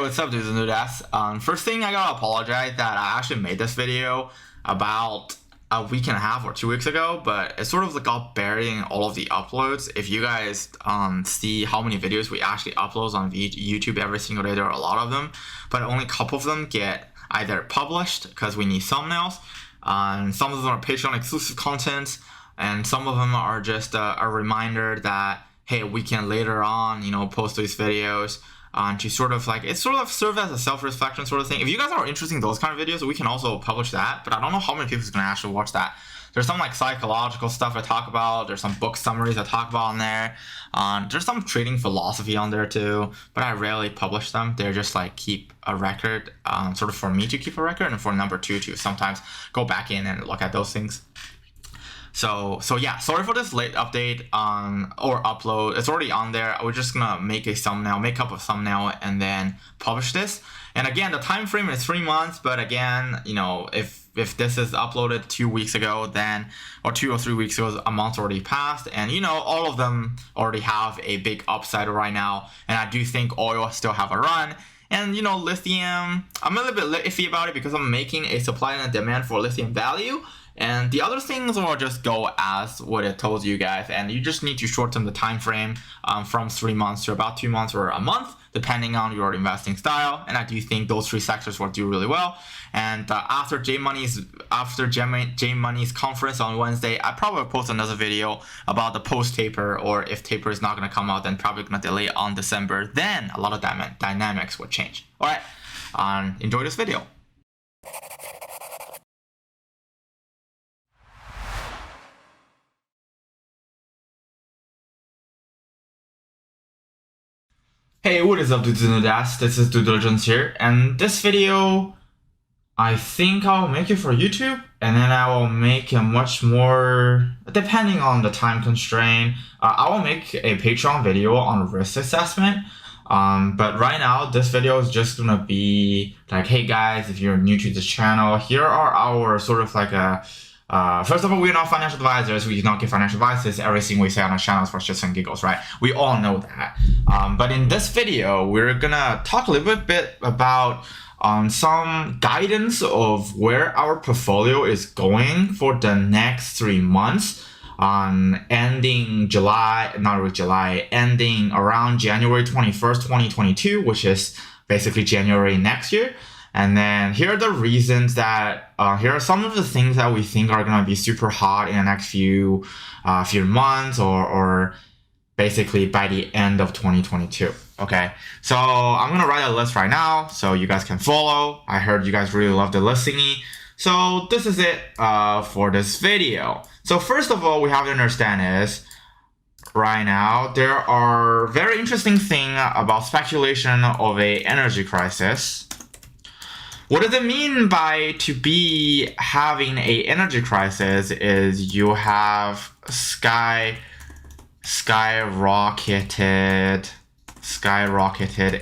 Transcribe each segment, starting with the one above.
what's up, dudes and dudettes? First thing, I gotta apologize that I actually made this video about a week and a half or 2 weeks ago, but it sort of got buried in all of the uploads. If you guys see how many videos we actually upload on YouTube every single day, there are a lot of them, but only a couple of them get either published because we need thumbnails, and some of them are Patreon exclusive content, and some of them are just a reminder that, hey, we can later on, post these videos. To sort of serve as a self-reflection sort of thing. If you guys are interested in those kind of videos, we can also publish that, but I don't know how many people is going to actually watch that. There's some psychological stuff I talk about, there's some book summaries I talk about on there, there's some trading philosophy on there too, but I rarely publish them. They're just keep a record, sort of for me to keep a record, and for number two to sometimes go back in and look at those things. So yeah, sorry for this late update or upload. It's already on there. We're just gonna make up a thumbnail and then publish this. And again, the time frame is 3 months, but again, if this is uploaded 2 weeks ago, then, or 2 or 3 weeks ago, a month already passed, and all of them already have a big upside right now. And I do think oil still have a run. And lithium, I'm a little bit iffy about it because I'm making a supply and a demand for lithium value. And the other things will just go as what it told you guys, and you just need to shorten the time frame from 3 months to about 2 months or a month, depending on your investing style. And I do think those three sectors will do really well. And after J Money's conference on Wednesday, I probably will post another video about the post taper, or if taper is not going to come out, then probably going to delay on December. Then a lot of dynamics will change. All right, enjoy this video. Hey, what is up, dudes and dudettes? This is Due Diligence here, and this video, I think I'll make it for YouTube, and then I will make a much more, depending on the time constraint, I will make a Patreon video on risk assessment, but right now, this video is just gonna be hey guys, if you're new to this channel, here are our sort of first of all, we're not financial advisors. We do not give financial advice. Everything we say on our channel is for shits and giggles, right? We all know that. But in this video, we're gonna talk a little bit about some guidance of where our portfolio is going for the next 3 months, ending ending around January 21st, 2022, which is basically January next year. And then here are the reasons that, here are some of the things that we think are going to be super hot in the next few months, or basically by the end of 2022. Okay, so I'm going to write a list right now so you guys can follow. I heard you guys really love the list thingy. So this is it for this video. So first of all, we have to understand is, right now, there are very interesting thing about speculation of a energy crisis. What does it mean by to be having a energy crisis is you have skyrocketed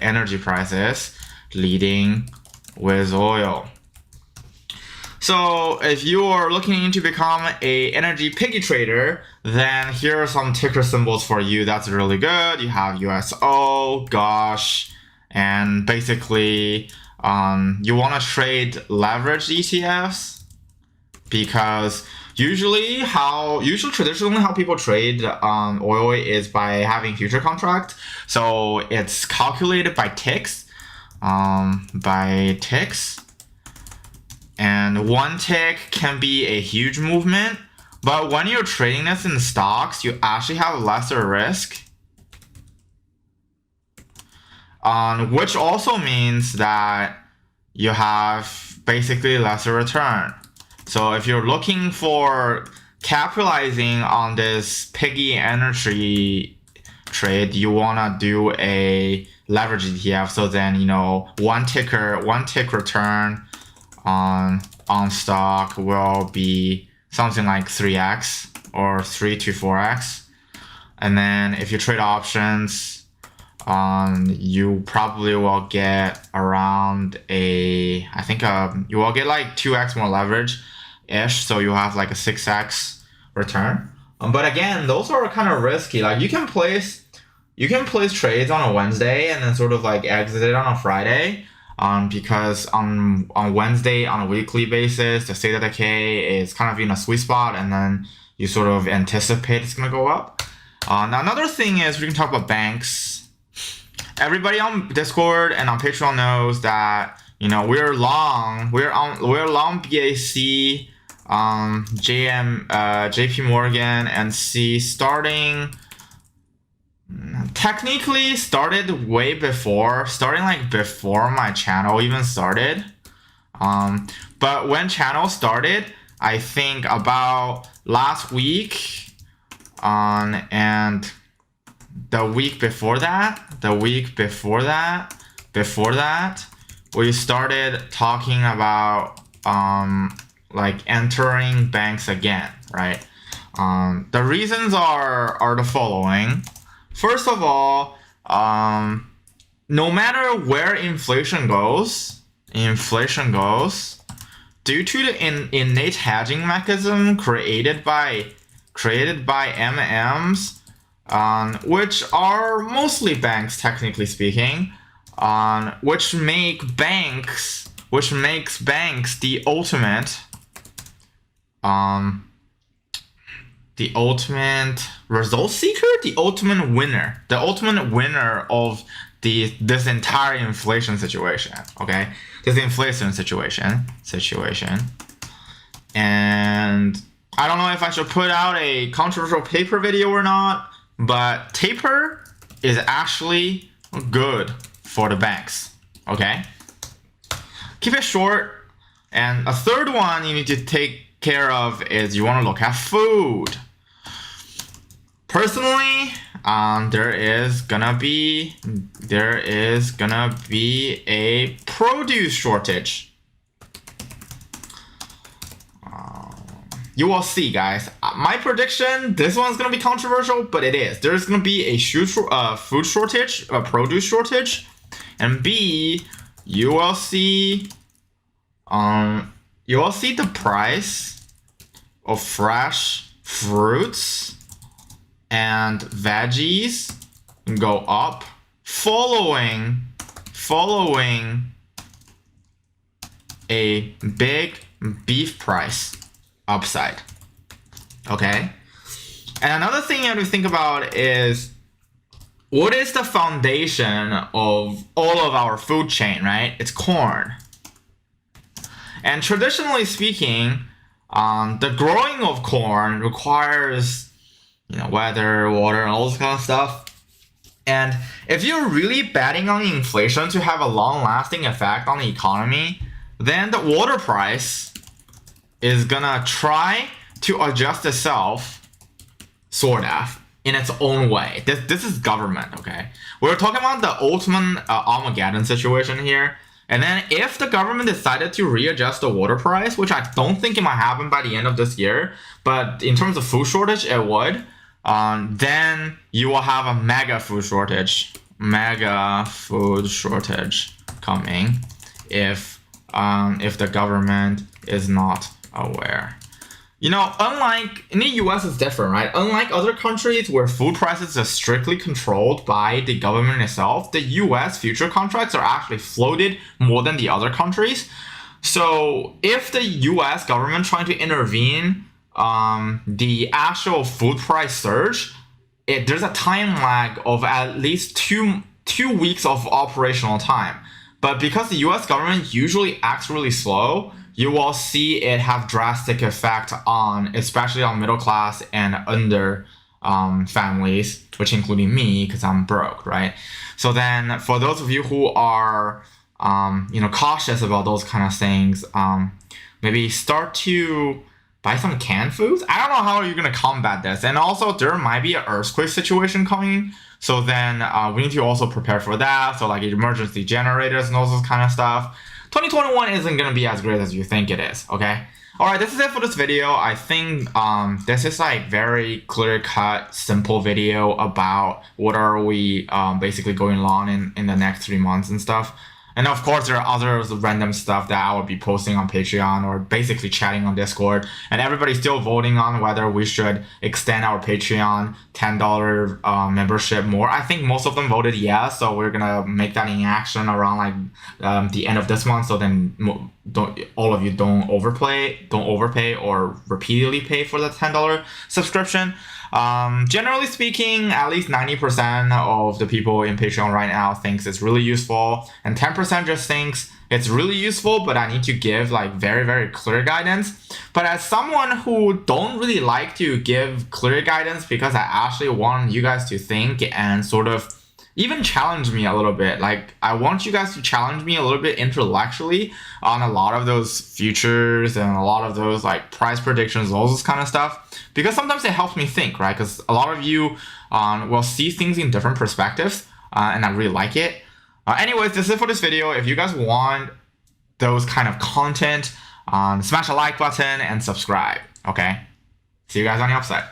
energy prices leading with oil. So if you are looking to become a energy piggy trader, then here are some ticker symbols for you. That's really good. You have USO, GOSH, and basically you want to trade leveraged ETFs, because traditionally how people trade oil is by having future contract. So it's calculated by ticks, and one tick can be a huge movement. But when you're trading this in stocks, you actually have lesser risk. Which also means that you have basically lesser return. So if you're looking for capitalizing on this piggy energy trade, you wanna do a leverage ETF. So then one tick return on stock will be something like 3x or 3 to 4x. And then if you trade options, you probably will get around you will get 2x more leverage ish, so you have a 6x return. But again, those are kind of risky. You can place you can place trades on a Wednesday and then sort of like exit it on a Friday. Because on Wednesday on a weekly basis, the state of decay is kind of in a sweet spot, and then you sort of anticipate it's gonna go up. Now another thing is we can talk about banks. Everybody on Discord and on Patreon knows that we're long BAC, JP Morgan, and C starting. Technically started way before, before my channel even started. But when channel started, I think about last week, and the week before that, we started talking about like entering banks again, right? The reasons are the following. First of all, no matter where inflation goes, due to the innate hedging mechanism created by MMs, which are mostly banks, technically speaking, which makes banks the ultimate result seeker, the ultimate winner of this entire inflation situation. Okay, this inflation situation. And I don't know if I should put out a controversial paper video or not, but taper is actually good for the banks. Okay, keep it short. And a third one you need to take care of is you want to look at food. Personally, there is gonna be a produce shortage. You will see, guys. My prediction, this one's gonna be controversial, but it is. There's gonna be a food shortage, a produce shortage, and B, you will see the price of fresh fruits and veggies go up following a big beef price upside. Okay? And another thing you have to think about is, what is the foundation of all of our food chain, right? It's corn. And traditionally speaking, the growing of corn requires weather, water, and all this kind of stuff. And if you're really betting on inflation to have a long-lasting effect on the economy, then the water price is gonna try to adjust itself, sort of, in its own way. This is government, okay? We're talking about the ultimate Armageddon situation here. And then if the government decided to readjust the water price, which I don't think it might happen by the end of this year, but in terms of food shortage, it would, then you will have a mega food shortage coming if the government is not aware. Unlike in the US, it's different, right? Unlike other countries where food prices are strictly controlled by the government itself, the US future contracts are actually floated more than the other countries. So if the US government trying to intervene the actual food price surge, there's a time lag of at least two weeks of operational time. But because the US government usually acts really slow, you will see it have drastic effect on, especially on middle class and under families, which including me, because I'm broke, right? So then for those of you who are cautious about those kind of things, maybe start to buy some canned foods. I don't know how you're going to combat this. And also there might be an earthquake situation coming. So then we need to also prepare for that. So like emergency generators and all this kind of stuff. 2021 isn't going to be as great as you think it is, okay? Alright, this is it for this video. I think this is like very clear-cut, simple video about what are we basically going on in the next 3 months and stuff. And of course, there are other random stuff that I will be posting on Patreon or basically chatting on Discord. And everybody's still voting on whether we should extend our Patreon $10 membership more. I think most of them voted yes, so we're gonna make that in action around like the end of this month. So then all of you don't overpay or repeatedly pay for the $10 subscription. Generally speaking, at least 90% of the people in Patreon right now thinks it's really useful, and 10% just thinks it's really useful, but I need to give like very, very clear guidance. But as someone who don't really like to give clear guidance because I actually want you guys to think and sort of even challenge me a little bit. Like, I want you guys to challenge me a little bit intellectually on a lot of those futures and a lot of those like price predictions, all this kind of stuff, because sometimes it helps me think, right? Because a lot of you will see things in different perspectives, and I really like it. Anyways, this is it for this video. If you guys want those kind of content, smash a like button and subscribe, okay? See you guys on the upside.